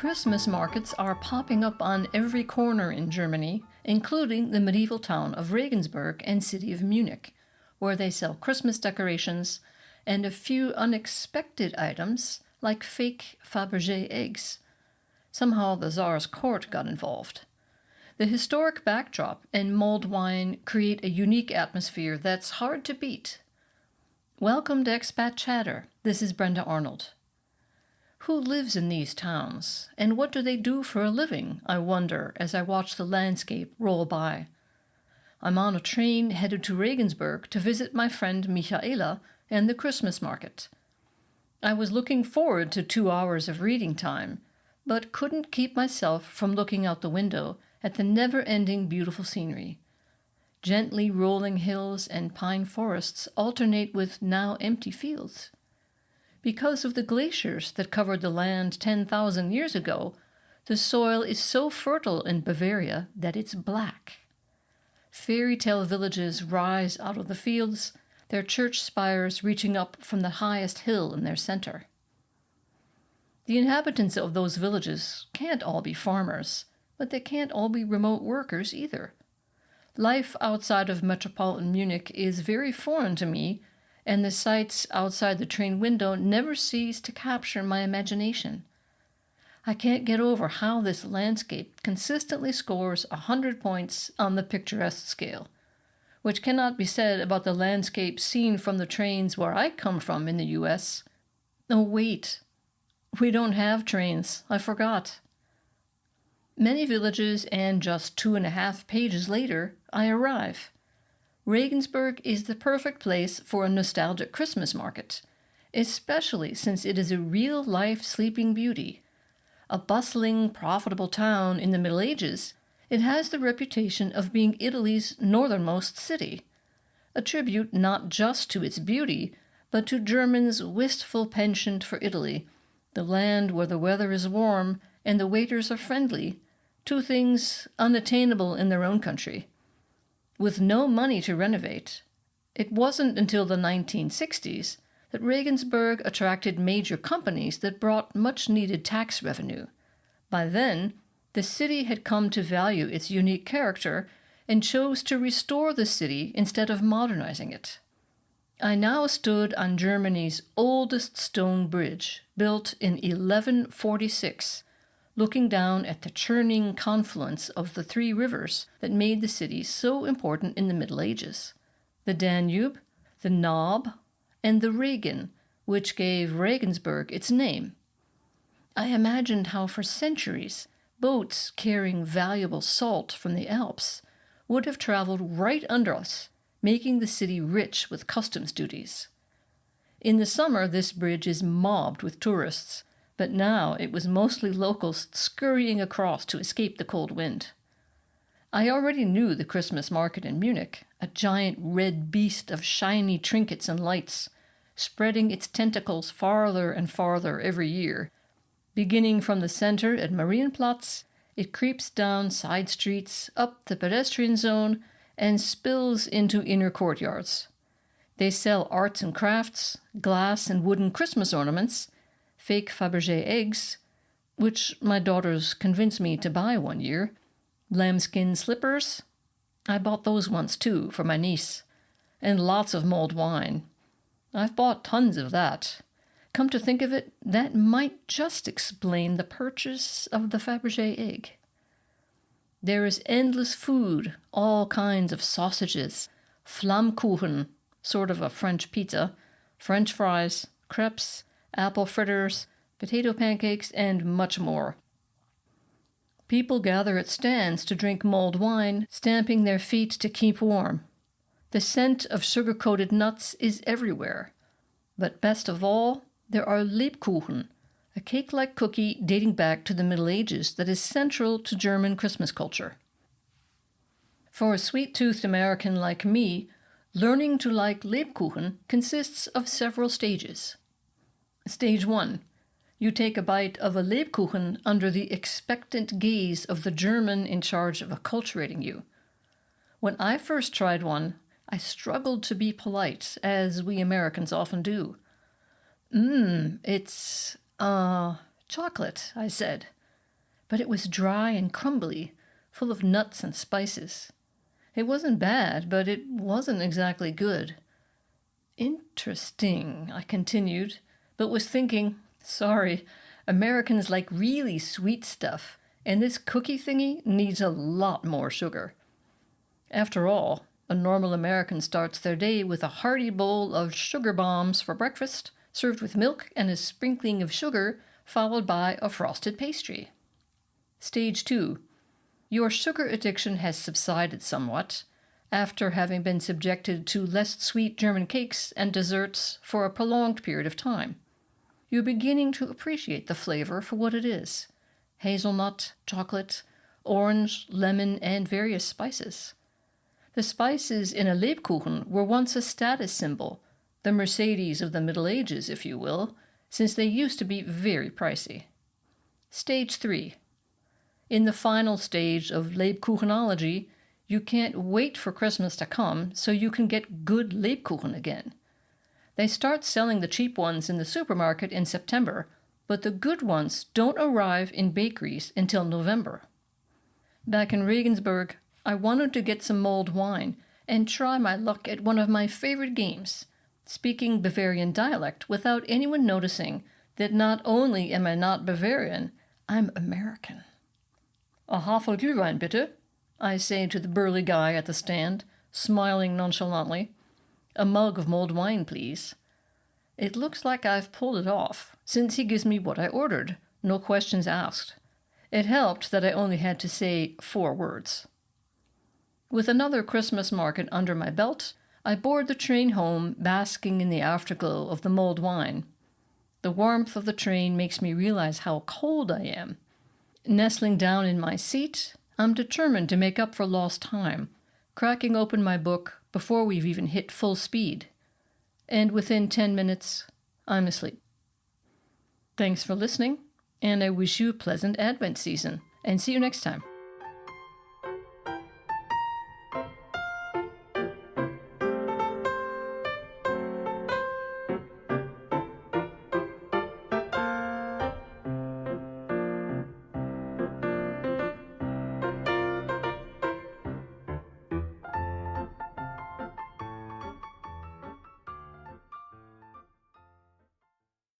Christmas markets are popping up on every corner in Germany, including the medieval town of Regensburg and city of Munich, where they sell Christmas decorations and a few unexpected items like fake Fabergé eggs. Somehow the Czar's court got involved. The historic backdrop and mulled wine create a unique atmosphere that's hard to beat. Welcome to Expat Chatter. This is Brenda Arnold. Who lives in these towns, and what do they do for a living, I wonder, as I watch the landscape roll by. I'm on a train headed to Regensburg to visit my friend Michaela and the Christmas market. I was looking forward to 2 hours of reading time, but couldn't keep myself from looking out the window at the never-ending beautiful scenery. Gently rolling hills and pine forests alternate with now empty fields. Because of the glaciers that covered the land 10,000 years ago, the soil is so fertile in Bavaria that it's black. Fairy tale villages rise out of the fields, their church spires reaching up from the highest hill in their center. The inhabitants of those villages can't all be farmers, but they can't all be remote workers either. Life outside of metropolitan Munich is very foreign to me, and the sights outside the train window never cease to capture my imagination. I can't get over how this landscape consistently scores 100 points on the picturesque scale, which cannot be said about the landscape seen from the trains where I come from in the U.S. Oh, wait. We don't have trains. I forgot. Many villages, and just 2.5 pages later, I arrive. Regensburg is the perfect place for a nostalgic Christmas market, especially since it is a real-life sleeping beauty. A bustling, profitable town in the Middle Ages, it has the reputation of being Italy's northernmost city, a tribute not just to its beauty, but to Germans' wistful penchant for Italy, the land where the weather is warm and the waiters are friendly, two things unattainable in their own country. With no money to renovate, it wasn't until the 1960s that Regensburg attracted major companies that brought much-needed tax revenue. By then, the city had come to value its unique character and chose to restore the city instead of modernizing it. I now stood on Germany's oldest stone bridge, built in 1146, looking down at the churning confluence of the 3 rivers that made the city so important in the Middle Ages: the Danube, the Naab, and the Regen, which gave Regensburg its name. I imagined how for centuries boats carrying valuable salt from the Alps would have traveled right under us, making the city rich with customs duties. In the summer, this bridge is mobbed with tourists, but now it was mostly locals scurrying across to escape the cold wind. I already knew the Christmas market in Munich, a giant red beast of shiny trinkets and lights, spreading its tentacles farther and farther every year. Beginning from the center at Marienplatz, it creeps down side streets, up the pedestrian zone, and spills into inner courtyards. They sell arts and crafts, glass and wooden Christmas ornaments, fake Fabergé eggs, which my daughters convinced me to buy one year, lambskin slippers. I bought those once too for my niece, and lots of mulled wine. I've bought tons of that. Come to think of it, that might just explain the purchase of the Fabergé egg. There is endless food, all kinds of sausages, Flammkuchen, sort of a French pizza, French fries, crepes, apple fritters, potato pancakes, and much more. People gather at stands to drink mulled wine, stamping their feet to keep warm. The scent of sugar-coated nuts is everywhere. But best of all, there are Lebkuchen, a cake-like cookie dating back to the Middle Ages that is central to German Christmas culture. For a sweet-toothed American like me, learning to like Lebkuchen consists of several stages. Stage 1. You take a bite of a Lebkuchen under the expectant gaze of the German in charge of acculturating you. When I first tried one, I struggled to be polite, as we Americans often do. It's chocolate, I said. but it was dry and crumbly, full of nuts and spices. It wasn't bad, but it wasn't exactly good. Interesting, I continued, but was thinking, sorry, Americans like really sweet stuff, and this cookie thingy needs a lot more sugar. After all, a normal American starts their day with a hearty bowl of sugar bombs for breakfast, served with milk and a sprinkling of sugar, followed by a frosted pastry. Stage 2. Your sugar addiction has subsided somewhat, after having been subjected to less sweet German cakes and desserts for a prolonged period of time. You're beginning to appreciate the flavor for what it is: hazelnut, chocolate, orange, lemon, and various spices. The spices in a Lebkuchen were once a status symbol, the Mercedes of the Middle Ages, if you will, since they used to be very pricey. Stage 3. In the final stage of Lebkuchenology, you can't wait for Christmas to come so you can get good Lebkuchen again. They start selling the cheap ones in the supermarket in September, but the good ones don't arrive in bakeries until November. Back in Regensburg, I wanted to get some mulled wine and try my luck at one of my favorite games, speaking Bavarian dialect without anyone noticing that not only am I not Bavarian, I'm American. A Hafer Glühwein, bitte, I say to the burly guy at the stand, smiling nonchalantly. A mug of mulled wine, please. It looks like I've pulled it off, since he gives me what I ordered, no questions asked. It helped that I only had to say 4 words. With another Christmas market under my belt, I board the train home, basking in the afterglow of the mulled wine. The warmth of the train makes me realize how cold I am. Nestling down in my seat, I'm determined to make up for lost time, cracking open my book before we've even hit full speed. And within 10 minutes, I'm asleep. Thanks for listening, and I wish you a pleasant Advent season, and see you next time.